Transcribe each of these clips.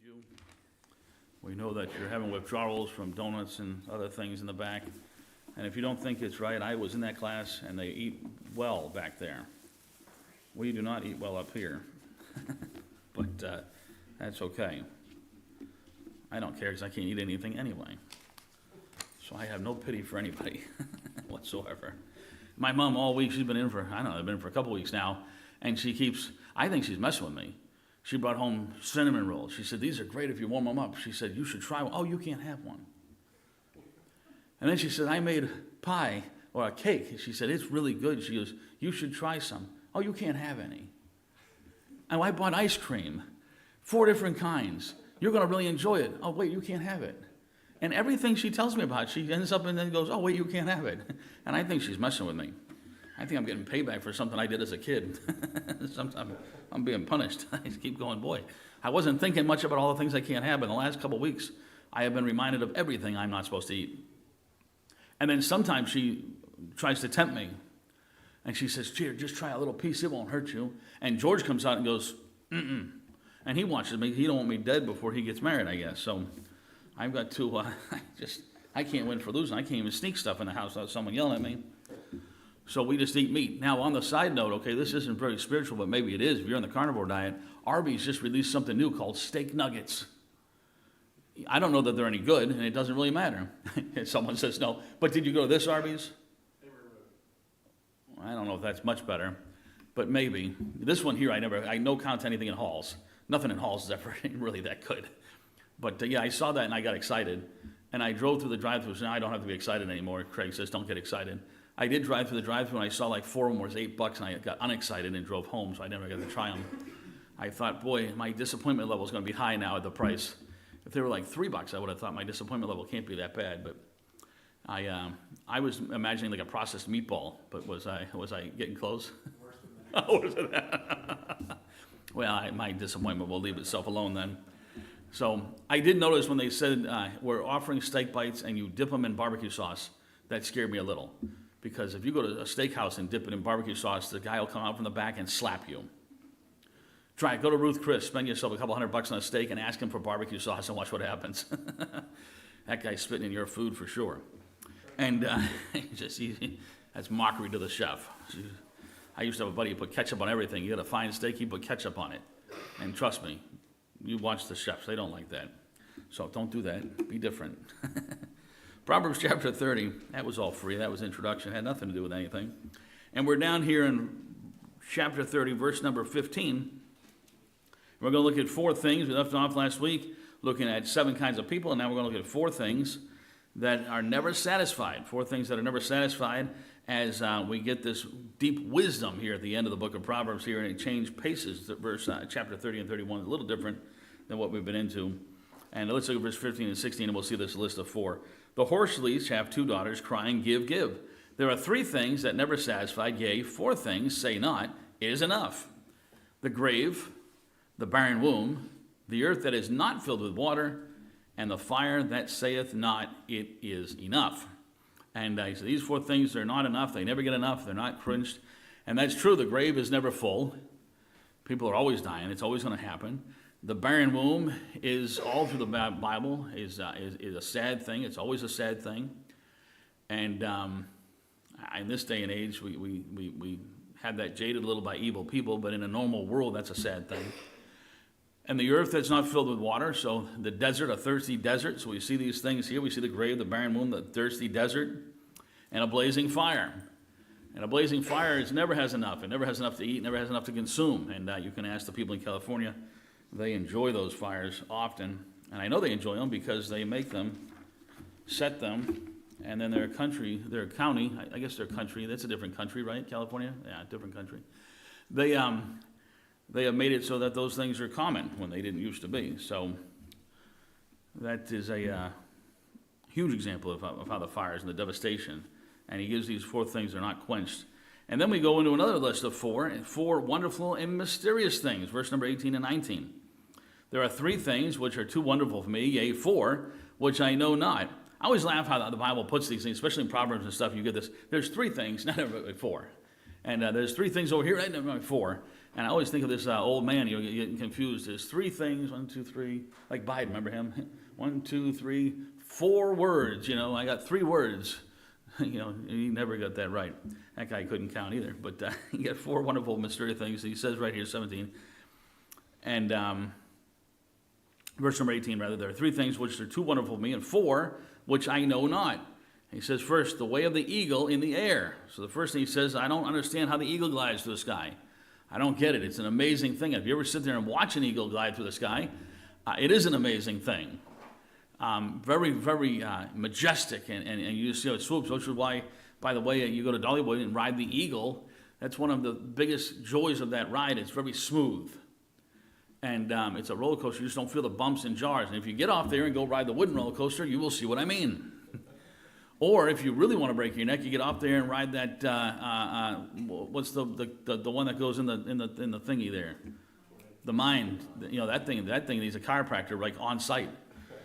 you. We know that you're having withdrawals from donuts and other things in the back. And if you don't think it's right, I was in that class and they eat well back there. We do not eat well up here. But that's okay. I don't care because I can't eat anything anyway. So I have no pity for anybody whatsoever. My mom all week, she's been in for, I don't know, I've been in for a couple weeks now, and she keeps, I think she's messing with me. She brought home cinnamon rolls. She said, these are great if you warm them up. She said, you should try one. Oh, you can't have one. And then she said, I made pie or a cake. She said, it's really good. She goes, you should try some. Oh, you can't have any. And I bought ice cream, 4 different kinds. You're going to really enjoy it. Oh, wait, you can't have it. And everything she tells me about, she ends up and then goes, oh, wait, you can't have it. And I think she's messing with me. I think I'm getting payback for something I did as a kid. Sometimes I'm being punished. I just keep going, boy. I wasn't thinking much about all the things I can't have, but in the last couple of weeks, I have been reminded of everything I'm not supposed to eat. And then sometimes she tries to tempt me. And she says, here, just try a little piece. It won't hurt you. And George comes out and goes, mm-mm. And he watches me. He don't want me dead before he gets married, I guess. So I've got to, I can't win for losing. I can't even sneak stuff in the house without someone yelling at me. So we just eat meat. Now, on the side note, okay, this isn't very spiritual, but maybe it is. If you're on the carnivore diet, Arby's just released something new called steak nuggets. I don't know that they're any good, and it doesn't really matter. Someone says no. But did you go to this Arby's? I don't know if that's much better, but maybe. This one here, I no count anything in Halls. Nothing in Halls is ever really that good. But yeah, I saw that and I got excited. And I drove through the drive-thru. So now I don't have to be excited anymore. Craig says, don't get excited. I did drive through the drive-thru and I saw like 4 of them was $8 and I got unexcited and drove home, so I never got to try them. I thought, boy, my disappointment level is going to be high now at the price. If they were like $3, I would have thought my disappointment level can't be that bad. But I was imagining like a processed meatball, but was I getting close? Worse than that. Well, my disappointment will leave itself alone then. So I did notice when they said we're offering steak bites and you dip them in barbecue sauce, that scared me a little. Because if you go to a steakhouse and dip it in barbecue sauce, the guy will come out from the back and slap you. Try it. Go to Ruth Chris, spend yourself a couple $100 on a steak and ask him for barbecue sauce and watch what happens. That guy's spitting in your food for sure. And that's mockery to the chef. I used to have a buddy who put ketchup on everything. You got a fine steak, he put ketchup on it. And trust me, you watch the chefs, they don't like that. So don't do that. Be different. Proverbs chapter 30, that was all free. That was introduction. It had nothing to do with anything. And we're down here in chapter 30, verse number 15. We're going to look at 4 things. We left off last week looking at 7 kinds of people, and now we're going to look at 4 things that are never satisfied. 4 things that are never satisfied as we get this deep wisdom here at the end of the book of Proverbs here, and it changed paces. Chapter 30 and 31 is a little different than what we've been into. And let's look at verse 15 and 16, and we'll see this list of 4. The horse-leads have 2 daughters, crying, give, give. There are 3 things that never satisfied, yea, 4 things, say not, it is enough. The grave, the barren womb, the earth that is not filled with water, and the fire that saith not, it is enough. And so these 4 things are not enough. They never get enough. They're not quenched. And that's true. The grave is never full. People are always dying. It's always going to happen. The barren womb is all through the Bible is a sad thing. It's always a sad thing. And in this day and age, we have that jaded a little by evil people, but in a normal world, that's a sad thing. And the earth that's not filled with water, so the desert, a thirsty desert. So we see these things here. We see the grave, the barren womb, the thirsty desert, and a blazing fire. And a blazing fire never has enough. It never has enough to eat, never has enough to consume. And you can ask the people in California. They enjoy those fires often, and I know they enjoy them because they make them, set them, and then their county, I guess their country, that's a different country, right, California? Yeah, different country. They have made it so that those things are common when they didn't used to be. So that is a huge example of how the fires and the devastation, and he gives these 4 things that are not quenched. And then we go into another list of 4 wonderful and mysterious things, verse number 18 and 19. There are 3 things which are too wonderful for me, yea, 4, which I know not. I always laugh how the Bible puts these things, especially in Proverbs and stuff. You get this, there's 3 things, not 4. And there's 3 things over here, right? 4. And I always think of this old man, you're getting confused. There's 3 things, 1, 2, 3, like Biden, remember him? 1, 2, 3, 4 words, I got 3 words. He never got that right. That guy couldn't count either. But he got 4 wonderful, mysterious things. He says right here, 17. And verse number 18, rather, there are 3 things which are too wonderful for me, and 4 which I know not. He says, first, the way of the eagle in the air. So the first thing he says, I don't understand how the eagle glides through the sky. I don't get it. It's an amazing thing. If you ever sit there and watch an eagle glide through the sky, it is an amazing thing. Very, very majestic, and you see how it swoops, which is why, by the way, you go to Dollywood and ride the eagle. That's one of the biggest joys of that ride. It's very smooth. And it's a roller coaster. You just don't feel the bumps and jars. And if you get off there and go ride the wooden roller coaster, you will see what I mean. Or if you really want to break your neck, you get off there and ride that. What's the one that goes in the thingy there? The Mind. That thing needs a chiropractor like on site.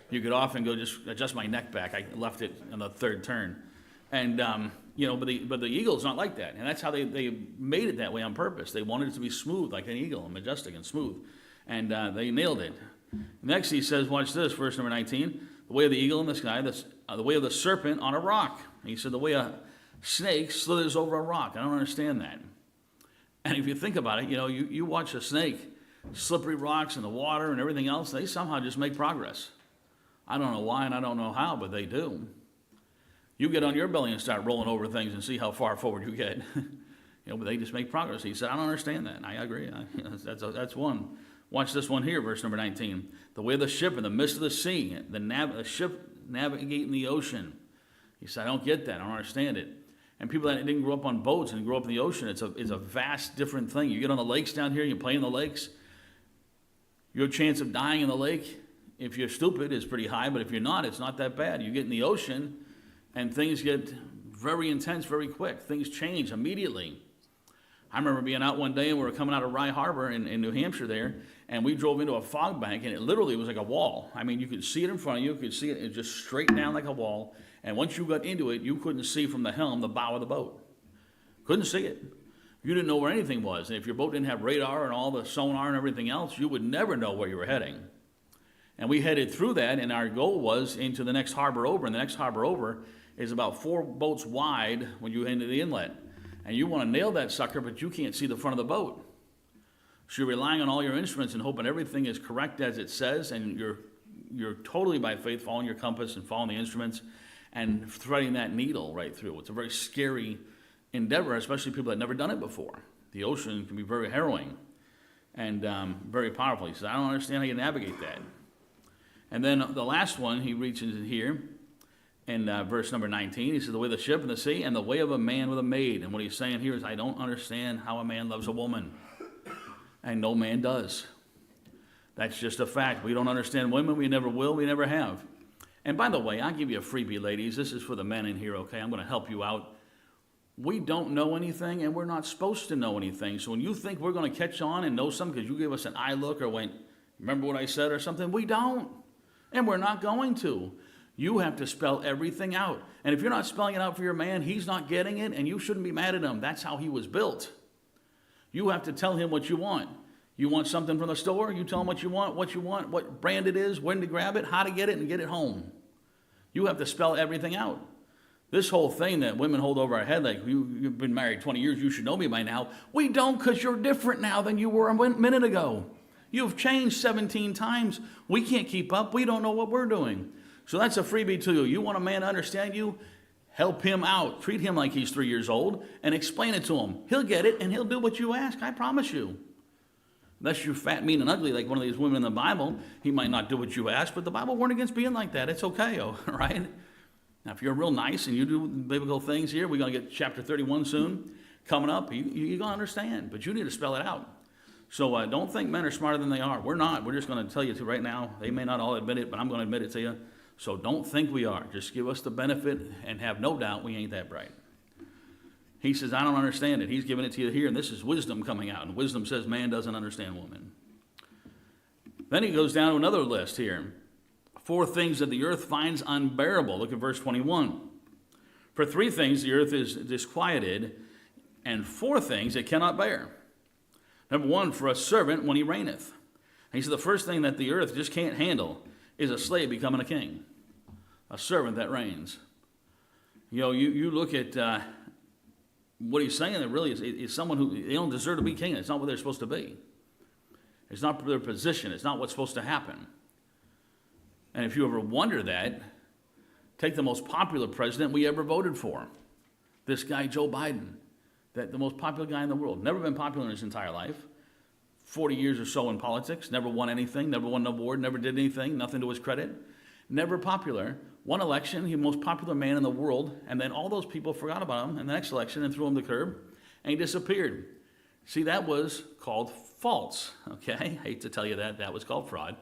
You get off and go just adjust my neck back. I left it on the 3rd turn, and but the eagle's not like that, and that's how they made it that way on purpose. They wanted it to be smooth like an eagle, and majestic and smooth, and they nailed it. Next he says, watch this, verse number 19. The way of the eagle in the sky, the way of the serpent on a rock. And he said, the way a snake slithers over a rock. I don't understand that. And if you think about it, you watch a snake, slippery rocks and the water and everything else, they somehow just make progress. I don't know why and I don't know how, but they do. You get on your belly and start rolling over things and see how far forward you get. But they just make progress. He said, I don't understand that. And I agree. That's one. Watch this one here, verse number 19. The way of the ship in the midst of the sea, the ship navigating the ocean. He said, I don't get that. I don't understand it. And people that didn't grow up on boats and grow up in the ocean, it's a vast different thing. You get on the lakes down here, you play in the lakes. Your chance of dying in the lake, if you're stupid, is pretty high. But if you're not, it's not that bad. You get in the ocean, and things get very intense very quick. Things change immediately. I remember being out one day, and we were coming out of Rye Harbor in New Hampshire there, and we drove into a fog bank, and it literally was like a wall. I mean, you could see it in front of you. You could see it just straight down like a wall. And once you got into it, you couldn't see from the helm the bow of the boat. Couldn't see it. You didn't know where anything was. And if your boat didn't have radar and all the sonar and everything else, you would never know where you were heading. And we headed through that, and our goal was into the next harbor over. And the next harbor over is about 4 boats wide when you enter the inlet. And you want to nail that sucker, but you can't see the front of the boat. So you're relying on all your instruments and hoping everything is correct as it says, and you're totally by faith following your compass and following the instruments and threading that needle right through. It's a very scary endeavor, especially people that have never done it before. The ocean can be very harrowing and very powerful. He says, I don't understand how you navigate that. And then the last one, he reaches in here in verse number 19. He says, the way of the ship in the sea and the way of a man with a maid. And what he's saying here is, I don't understand how a man loves a woman. And no man does. That's just a fact. We don't understand women. We never will. We never have. And by the way, I'll give you a freebie, ladies. This is for the men in here, okay? I'm going to help you out. We don't know anything, and we're not supposed to know anything. So when you think we're going to catch on and know something because you gave us an eye look or went, remember what I said or something, we don't. And we're not going to. You have to spell everything out. And if you're not spelling it out for your man, he's not getting it, and you shouldn't be mad at him. That's how he was built. You have to tell him what you want. You want something from the store, you tell him what you want, what brand it is, when to grab it, how to get it, and get it home. You have to spell everything out. This whole thing that women hold over our head, like, you've been married 20 years, you should know me by now. We don't, because you're different now than you were a minute ago. You've changed 17 times. We can't keep up. We don't know what we're doing. So that's a freebie to you. You want a man to understand you? Help him out. Treat him like he's 3 years old and explain it to him. He'll get it, and he'll do what you ask. I promise you. Unless you're fat, mean, and ugly like one of these women in the Bible, he might not do what you ask, but the Bible warned against being like that. It's okay, all right? Now, if you're real nice and you do biblical things here, we're going to get chapter 31 soon coming up. You're going to understand, but you need to spell it out. So don't think men are smarter than they are. We're not. We're just going to tell you to right now. They may not all admit it, but I'm going to admit it to you. So don't think we are. Just give us the benefit and have no doubt we ain't that bright. He says, I don't understand it. He's giving it to you here, and this is wisdom coming out. And wisdom says man doesn't understand woman. Then he goes down to another list here. 4 things that the earth finds unbearable. Look at verse 21. For 3 things the earth is disquieted, and 4 things it cannot bear. Number one, for a servant when he reigneth. And he said the first thing that the earth just can't handle is a slave becoming a king, a servant that reigns. You look at what he's saying. That really is someone who they don't deserve to be king. It's not what they're supposed to be. It's not their position. It's not what's supposed to happen. And if you ever wonder that, take the most popular president we ever voted for, this guy Joe Biden, the most popular guy in the world. Never been popular in his entire life. 40 years or so in politics. Never won anything. Never won an award. Never did anything. Nothing to his credit. Never popular. One election, he was the most popular man in the world, and then all those people forgot about him in the next election and threw him to the curb, and he disappeared. See, that was called false, okay? I hate to tell you that. That was called fraud.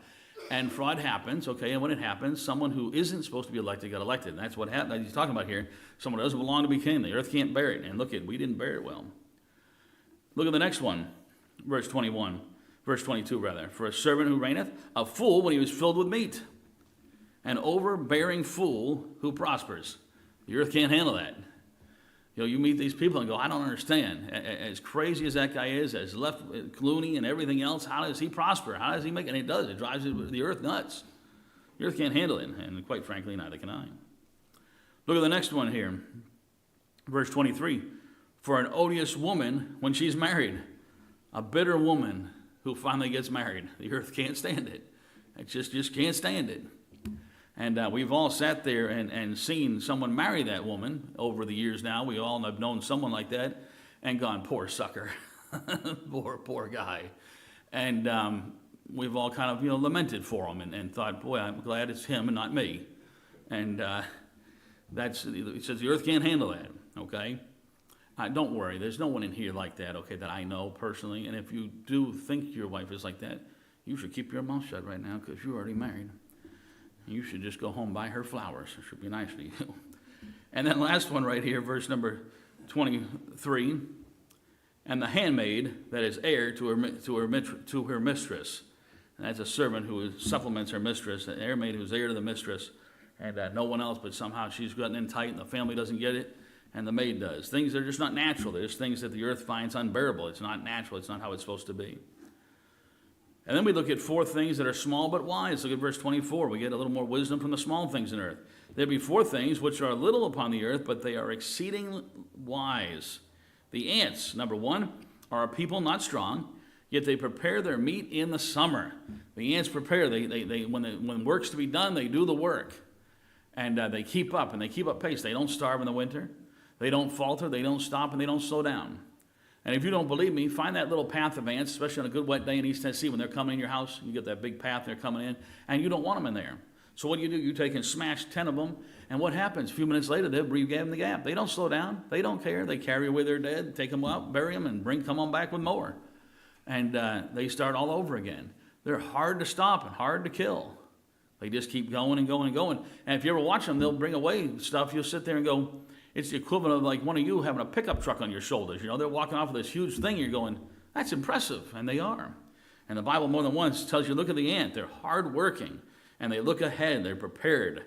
And fraud happens, okay? And when it happens, someone who isn't supposed to be elected got elected. And that's what happened. He's talking about here. Someone who doesn't belong to be king. The earth can't bear it. And look, we didn't bear it well. Look at the next one, verse 22, rather. For a servant who reigneth, a fool when he was filled with meat. An overbearing fool who prospers. The earth can't handle that. You meet these people and go, I don't understand. As crazy as that guy is, as left Clooney and everything else, how does he prosper? How does he make it? And it does. It drives the earth nuts. The earth can't handle it, and quite frankly, neither can I. Look at the next one here. Verse 23. For an odious woman when she's married, a bitter woman who finally gets married. The earth can't stand it. It just can't stand it. And we've all sat there and seen someone marry that woman over the years now. We all have known someone like that and gone, poor sucker, poor guy. And we've all kind of lamented for him and thought, boy, I'm glad it's him and not me. And it says the earth can't handle that, okay? Don't worry, there's no one in here like that, okay, that I know personally. And if you do think your wife is like that, you should keep your mouth shut right now because you're already married. You should just go home and buy her flowers. It should be nice for you. And then last one right here, verse number 23. And the handmaid that is heir to her mistress. And that's a servant who supplements her mistress. An heirmaid who's heir to the mistress. And no one else, but somehow she's gotten in tight and the family doesn't get it. And the maid does. Things that are just not natural. There's things that the earth finds unbearable. It's not natural. It's not how it's supposed to be. And then we look at four things that are small but wise. Look at verse 24. We get a little more wisdom from the small things in earth. There be four things which are little upon the earth, but they are exceeding wise. The ants, number one, are a people not strong, yet they prepare their meat in the summer. The ants prepare. When work's to be done, they do the work. And they keep up, and they keep up pace. They don't starve in the winter. They don't falter. They don't stop, and they don't slow down. And if you don't believe me, find that little path of ants, especially on a good wet day in East Tennessee when they're coming in your house. You get that big path, they're coming in, and you don't want them in there. So what do? You take and smash 10 of them, and what happens? A few minutes later, they'll breathe in the gap. They don't slow down. They don't care. They carry away their dead, take them out, bury them, and come on back with more. And they start all over again. They're hard to stop and hard to kill. They just keep going and going and going. And if you ever watch them, they'll bring away stuff. You'll sit there and go, it's the equivalent of like one of you having a pickup truck on your shoulders. They're walking off with this huge thing. You're going, that's impressive. And they are. And the Bible more than once tells you, look at the ant. They're hardworking. And they look ahead. They're prepared.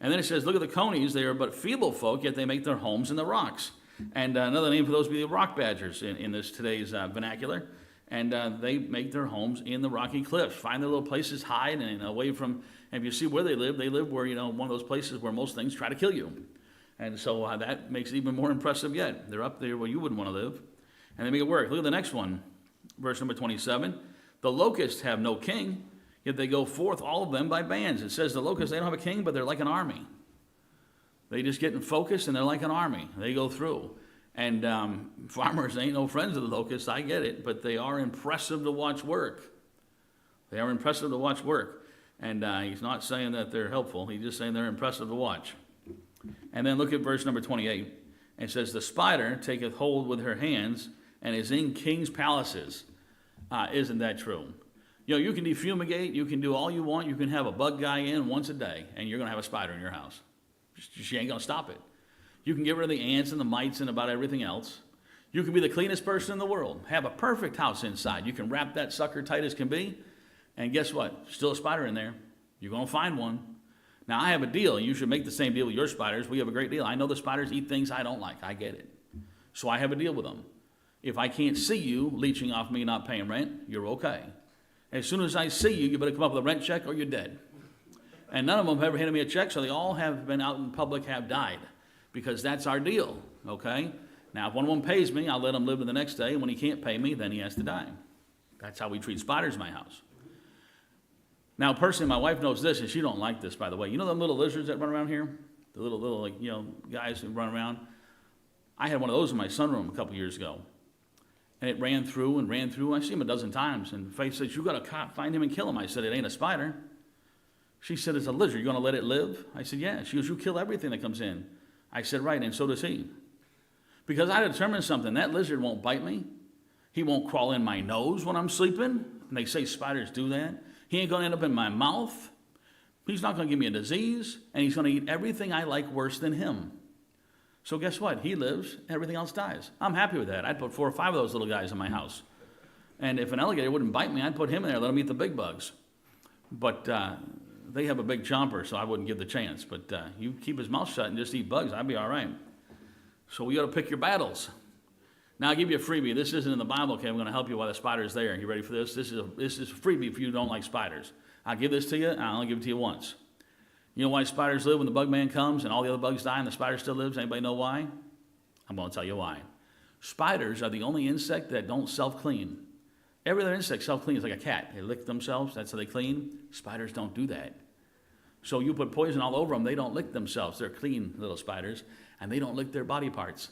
And then it says, look at the conies. They are but feeble folk, yet they make their homes in the rocks. And another name for those would be the rock badgers in this today's vernacular. And they make their homes in the rocky cliffs. Find their little places, hide, and away from, and if you see where they live where, one of those places where most things try to kill you. And so that makes it even more impressive yet. They're up there where you wouldn't want to live. And they make it work. Look at the next one, verse number 27. The locusts have no king, yet they go forth, all of them, by bands. It says the locusts, they don't have a king, but they're like an army. They just get in focus, and they're like an army. They go through. And farmers ain't no friends of the locusts, I get it, but they are impressive to watch work. They are impressive to watch work. And he's not saying that they're helpful. He's just saying they're impressive to watch. And then look at verse number 28. It says, the spider taketh hold with her hands and is in king's palaces. Isn't that true? You can defumigate. You can do all you want. You can have a bug guy in once a day, and you're going to have a spider in your house. She ain't going to stop it. You can get rid of the ants and the mites and about everything else. You can be the cleanest person in the world. Have a perfect house inside. You can wrap that sucker tight as can be. And guess what? Still a spider in there. You're going to find one. Now, I have a deal. You should make the same deal with your spiders. We have a great deal. I know the spiders eat things I don't like. I get it. So I have a deal with them. If I can't see you leeching off me not paying rent, you're okay. As soon as I see you, you better come up with a rent check or you're dead. And none of them have ever handed me a check, so they all have been out in public, have died, because that's our deal, okay? Now, if one of them pays me, I'll let him live the next day, and when he can't pay me, then he has to die. That's how we treat spiders in my house. Now, personally, my wife knows this, and she don't like this, by the way. You know them little lizards that run around here? The little like, guys who run around? I had one of those in my sunroom a couple years ago. And it ran through and ran through. I see him a dozen times. And Faith says, you got to find him and kill him. I said, it ain't a spider. She said, it's a lizard. You going to let it live? I said, yeah. She goes, you kill everything that comes in. I said, right, and so does he. Because I determined something. That lizard won't bite me. He won't crawl in my nose when I'm sleeping. And they say spiders do that. He ain't going to end up in my mouth. He's not going to give me a disease. And he's going to eat everything I like worse than him. So guess what? He lives, everything else dies. I'm happy with that. I'd put 4 or 5 of those little guys in my house. And if an alligator wouldn't bite me, I'd put him in there, let him eat the big bugs. But they have a big chomper, so I wouldn't give the chance. But you keep his mouth shut and just eat bugs, I'd be all right. So we got to pick your battles. Now I'll give you a freebie. This isn't in the Bible, okay? I'm going to help you while the spider's there. You ready for this? This is a freebie if you don't like spiders. I'll give this to you, and I'll only give it to you once. You know why spiders live when the bug man comes and all the other bugs die and the spider still lives? Anybody know why? I'm going to tell you why. Spiders are the only insect that don't self-clean. Every other insect self-cleans like a cat. They lick themselves. That's how they clean. Spiders don't do that. So you put poison all over them. They don't lick themselves. They're clean little spiders, and they don't lick their body parts.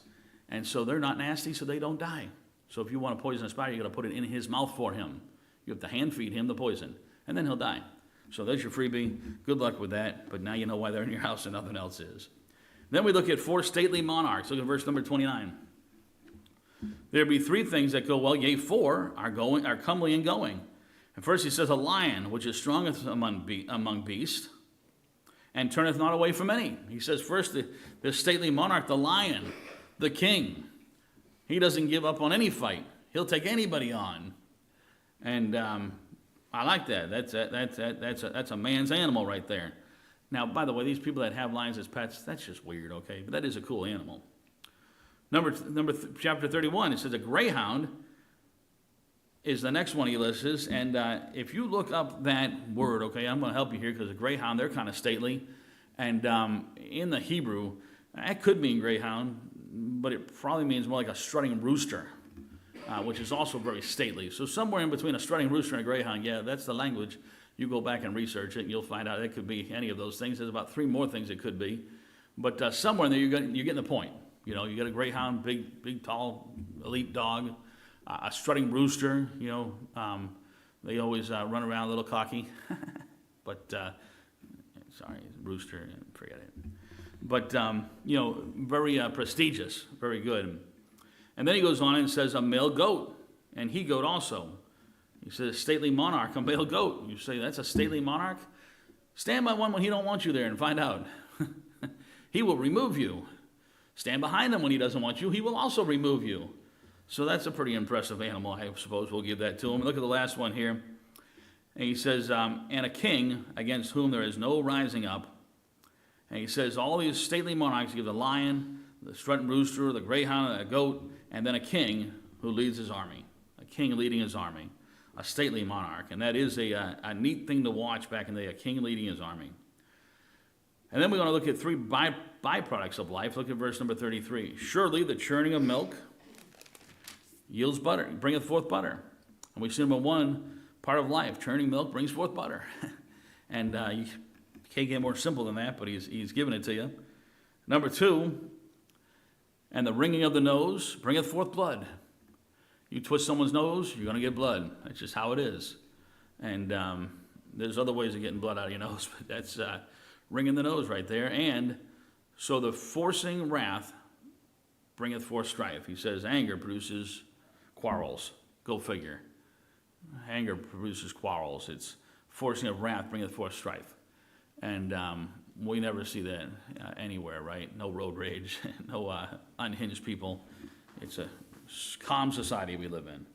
And so they're not nasty, so they don't die. So if you want to poison a spider, you got to put it in his mouth for him. You have to hand feed him the poison, and then he'll die. So there's your freebie. Good luck with that. But now you know why they're in your house and nothing else is. Then we look at 4 stately monarchs. Look at verse number 29. There be 3 things that go well, yea, 4 are comely and going. And first he says, a lion, which is strongest among beasts, and turneth not away from any. He says first the stately monarch, the lion, the king. He doesn't give up on any fight. He'll take anybody on. And I like that. That's a man's animal right there. Now, by the way, these people that have lions as pets, that's just weird, okay? But that is a cool animal. Chapter 31, it says a greyhound is the next one he lists. And if you look up that word, okay, I'm going to help you here because a greyhound, they're kind of stately. And in the Hebrew, that could mean greyhound, but it probably means more like a strutting rooster, which is also very stately. So somewhere in between a strutting rooster and a greyhound, yeah, that's the language. You go back and research it, and you'll find out it could be any of those things. There's about 3 more things it could be. But somewhere in there, you're getting the point. You know, you got a greyhound, big, tall, elite dog, a strutting rooster, they always run around a little cocky. But, sorry, rooster, forget it. But, very prestigious, very good. And then he goes on and says a male goat, and he goat also. He says stately monarch, a male goat. You say that's a stately monarch? Stand by one when he don't want you there and find out. He will remove you. Stand behind him when he doesn't want you. He will also remove you. So that's a pretty impressive animal. I suppose we'll give that to him. Look at the last one here. And he says, and a king against whom there is no rising up. And he says all these stately monarchs, give the lion, the strutting rooster, the greyhound, the goat, and then a king who leads his army. A king leading his army. A stately monarch. And that is a neat thing to watch back in the day, a king leading his army. And then we're going to look at 3 byproducts of life. Look at verse number 33. Surely the churning of milk yields butter, bringeth forth butter. And we see number 1 part of life. Churning milk brings forth butter. And you can't get more simple than that, but he's given it to you. Number 2, and the wringing of the nose bringeth forth blood. You twist someone's nose, you're going to get blood. That's just how it is. And there's other ways of getting blood out of your nose, but that's wringing the nose right there. And so the forcing wrath bringeth forth strife. He says anger produces quarrels. Go figure. Anger produces quarrels. It's forcing of wrath bringeth forth strife. And we never see that anywhere, right? No road rage, no unhinged people. It's a calm society we live in.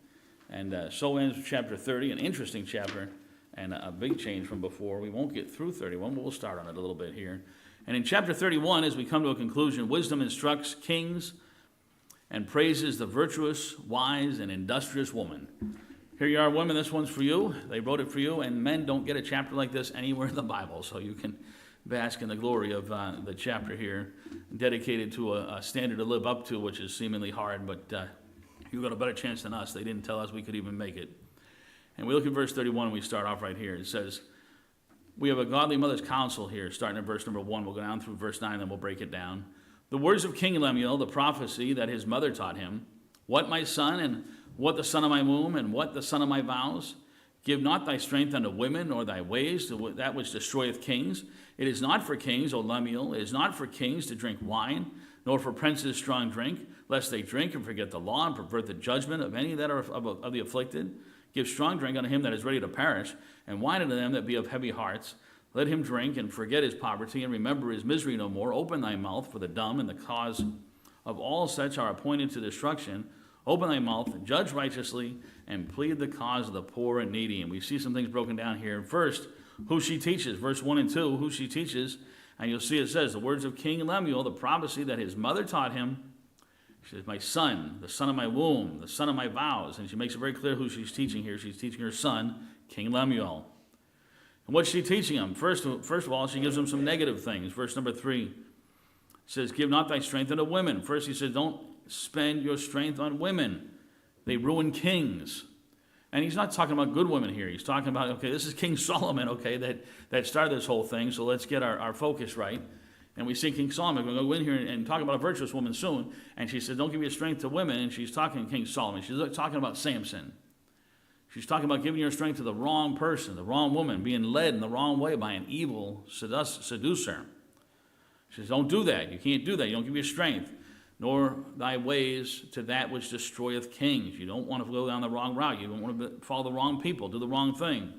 And so ends chapter 30, an interesting chapter and a big change from before. We won't get through 31, but we'll start on it a little bit here. And in chapter 31, as we come to a conclusion, wisdom instructs kings and praises the virtuous, wise, and industrious woman. Here you are, women, this one's for you. They wrote it for you, and men don't get a chapter like this anywhere in the Bible, so you can bask in the glory of the chapter here, dedicated to a standard to live up to, which is seemingly hard, but you've got a better chance than us. They didn't tell us we could even make it. And we look at verse 31, and we start off right here. It says, we have a godly mother's counsel here, starting at verse number 1. We'll go down through verse 9, then we'll break it down. The words of King Lemuel, the prophecy that his mother taught him. What, my son, and what the son of my womb, and what the son of my vows? Give not thy strength unto women, nor thy ways to that which destroyeth kings. It is not for kings, O Lemuel, it is not for kings to drink wine, nor for princes strong drink, lest they drink and forget the law, and pervert the judgment of any that are of the afflicted. Give strong drink unto him that is ready to perish, and wine unto them that be of heavy hearts. Let him drink and forget his poverty, and remember his misery no more. Open thy mouth for the dumb, and the cause of all such are appointed to destruction. Open thy mouth, judge righteously, and plead the cause of the poor and needy. And we see some things broken down here. First, who she teaches, verse 1 and 2, who she teaches. And you'll see it says, the words of King Lemuel, the prophecy that his mother taught him. She says, my son, the son of my womb, the son of my vows. And she makes it very clear who she's teaching here. She's teaching her son, King Lemuel. And what's she teaching him? First of all, she gives him some negative things. Verse number 3 says, give not thy strength unto women. First he says, don't spend your strength on women. They ruin kings. And he's not talking about good women here. He's talking about, okay, this is King Solomon, okay, that started this whole thing, so let's get our focus right. And we see King Solomon. We're going to go in here and talk about a virtuous woman soon. And she said, don't give your strength to women. And she's talking to King Solomon. She's talking about Samson. She's talking about giving your strength to the wrong person, the wrong woman, being led in the wrong way by an evil seducer. She says, don't do that. You can't do that. You don't give your strength, nor thy ways to that which destroyeth kings. You don't want to go down the wrong route. You don't want to follow the wrong people, do the wrong thing.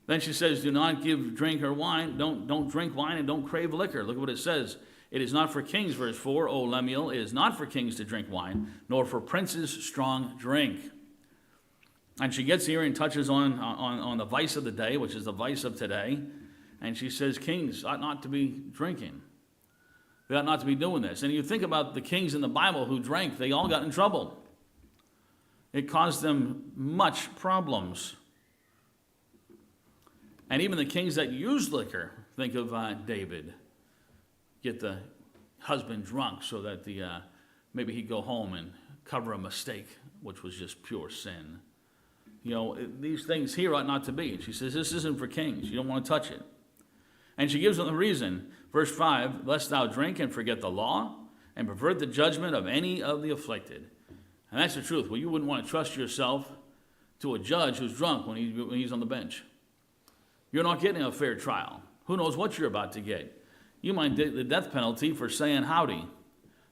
Then she says, do not give drink or wine. Don't drink wine and don't crave liquor. Look at what it says. It is not for kings, verse 4, O Lemuel, it is not for kings to drink wine, nor for princes strong drink. And she gets here and touches on the vice of the day, which is the vice of today. And she says, kings ought not to be drinking. They ought not to be doing this. And you think about the kings in the Bible who drank, they all got in trouble. It caused them much problems. And even the kings that used liquor, think of David, get the husband drunk so that maybe he'd go home and cover a mistake, which was just pure sin. You know, these things here ought not to be. And she says, this isn't for kings. You don't want to touch it. And she gives them the reason. Verse 5, lest thou drink and forget the law and pervert the judgment of any of the afflicted. And that's the truth. Well, you wouldn't want to trust yourself to a judge who's drunk when he's on the bench. You're not getting a fair trial. Who knows what you're about to get? You might get the death penalty for saying howdy.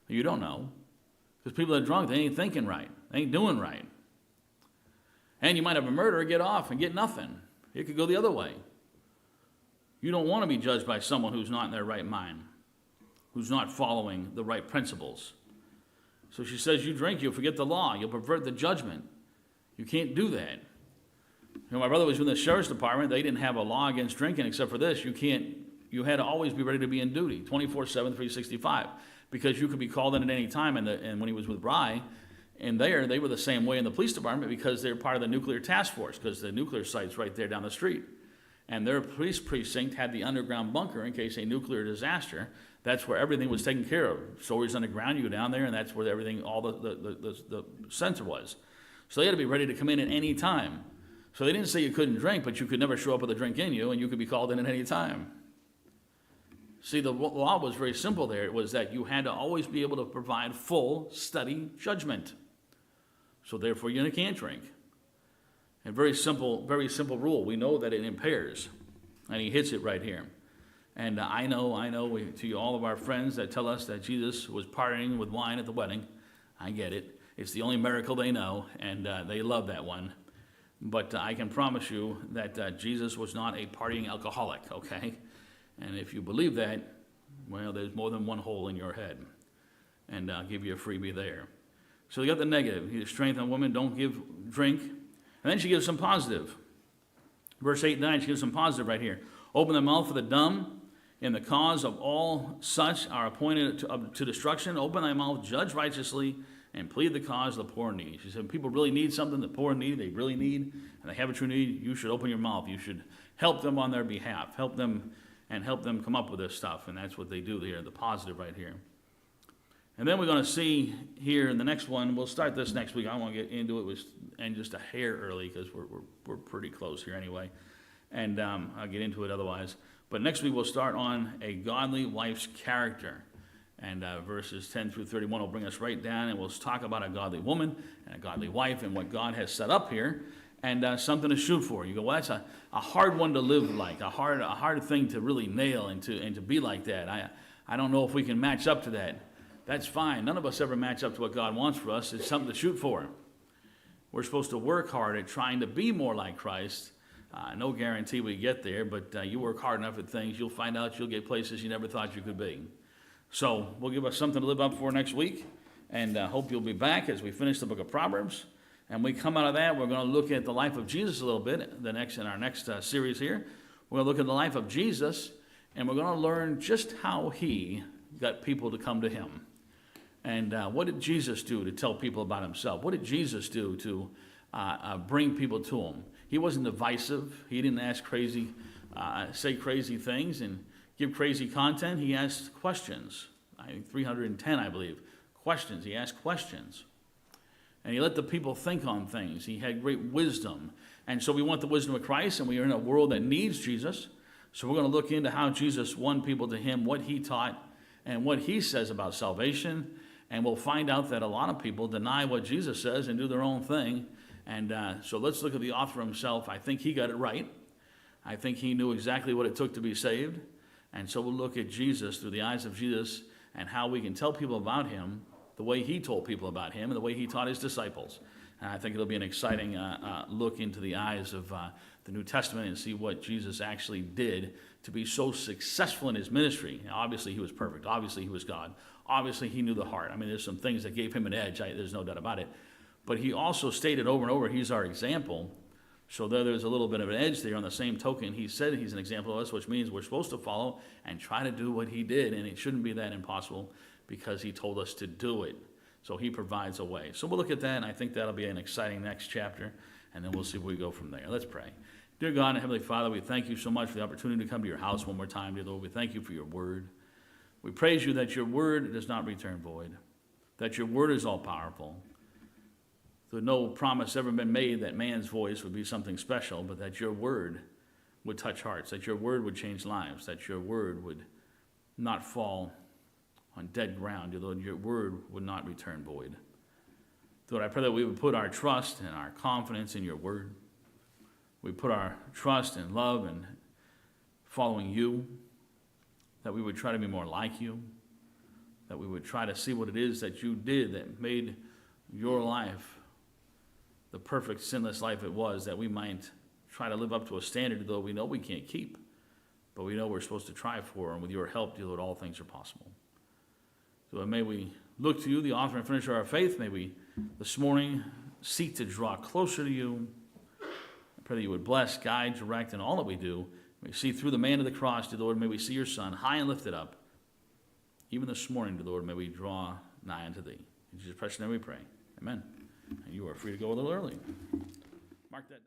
You don't know. Because people that are drunk, they ain't thinking right. They ain't doing right. And you might have a murderer get off and get nothing. It could go the other way. You don't want to be judged by someone who's not in their right mind, who's not following the right principles. So she says, you drink, you'll forget the law. You'll pervert the judgment. You can't do that. You know, my brother was in the sheriff's department. They didn't have a law against drinking except for this. You had to always be ready to be in duty, 24/7, 365, because you could be called in at any time. And when he was with Rye, and they were the same way in the police department because they're part of the nuclear task force, because the nuclear site's right there down the street. And their police precinct had the underground bunker in case a nuclear disaster. That's where everything was taken care of. Stories underground, you go down there, and that's where everything, all the center was. So they had to be ready to come in at any time. So they didn't say you couldn't drink, but you could never show up with a drink in you, and you could be called in at any time. See, the law was very simple there. It was that you had to always be able to provide full, steady judgment. So therefore, you can't drink. A very simple rule. We know that it impairs, and he hits it right here. And I know, to all of our friends that tell us that Jesus was partying with wine at the wedding, I get it. It's the only miracle they know, and they love that one. But I can promise you that Jesus was not a partying alcoholic, okay? And if you believe that, well, there's more than one hole in your head. And I'll give you a freebie there. So you got the negative. He strength on women, don't give drink. And then she gives some positive. Verse 8 and 9, she gives some positive right here. Open the mouth for the dumb In the cause of all such are appointed to destruction, open thy mouth, judge righteously, and plead the cause of the poor and needy. She said, people really need something, the poor and needy, they really need, and they have a true need, you should open your mouth. You should help them on their behalf. Help them come up with this stuff, and that's what they do here, the positive right here. And then we're going to see here in the next one, we'll start this next week. I don't want to get into it and just a hair early because we're pretty close here anyway. And I'll get into it otherwise. But next week we'll start on a godly wife's character. And verses 10 through 31 will bring us right down, and we'll talk about a godly woman and a godly wife and what God has set up here, and something to shoot for. You go, well, that's a hard one to live like, a hard thing to really nail and to be like that. I don't know if we can match up to that. That's fine. None of us ever match up to what God wants for us. It's something to shoot for. We're supposed to work hard at trying to be more like Christ. No guarantee we get there, but you work hard enough at things, you'll find out you'll get places you never thought you could be. So we'll give us something to live up for next week, and hope you'll be back as we finish the book of Proverbs. And we come out of that, we're going to look at the life of Jesus a little bit in our next series here. We're going to look at the life of Jesus, and we're going to learn just how he got people to come to him. And what did Jesus do to tell people about himself? What did Jesus do to bring people to him? He wasn't divisive. He didn't say crazy things and give crazy content. He asked questions. 310, I believe, questions. He asked questions. And he let the people think on things. He had great wisdom. And so we want the wisdom of Christ, and we are in a world that needs Jesus. So we're going to look into how Jesus won people to him, what he taught, and what he says about salvation. And we'll find out that a lot of people deny what Jesus says and do their own thing. And so let's look at the author himself. I think he got it right. I think he knew exactly what it took to be saved. And so we'll look at Jesus through the eyes of Jesus and how we can tell people about him the way he told people about him and the way he taught his disciples. And I think it'll be an exciting look into the eyes of the New Testament and see what Jesus actually did to be so successful in his ministry. Now, obviously, he was perfect. Obviously, he was God. Obviously, he knew the heart. I mean, there's some things that gave him an edge. There's no doubt about it. But he also stated over and over, he's our example. So there's a little bit of an edge there. On the same token, he said he's an example of us, which means we're supposed to follow and try to do what he did. And it shouldn't be that impossible because he told us to do it. So he provides a way. So we'll look at that, and I think that'll be an exciting next chapter. And then we'll see where we go from there. Let's pray. Dear God and Heavenly Father, we thank you so much for the opportunity to come to your house one more time, dear Lord. We thank you for your word. We praise you that your word does not return void, that your word is all powerful. There's no promise ever been made that man's voice would be something special, but that your word would touch hearts, that your word would change lives, that your word would not fall on dead ground, dear Lord. Your word would not return void. Lord, I pray that we would put our trust and our confidence in your word. We put our trust and love in following you, that we would try to be more like you, that we would try to see what it is that you did that made your life the perfect sinless life it was, that we might try to live up to a standard though we know we can't keep, but we know we're supposed to try for, and with your help, dear Lord, all things are possible. So may we look to you, the author and finisher of our faith. May we this morning seek to draw closer to you. I pray that you would bless, guide, direct in all that we do. May we see through the man of the cross, dear Lord, may we see your Son high and lifted up. Even this morning, dear Lord, may we draw nigh unto thee. In Jesus' precious name we pray. Amen. And you are free to go a little early. Mark that down.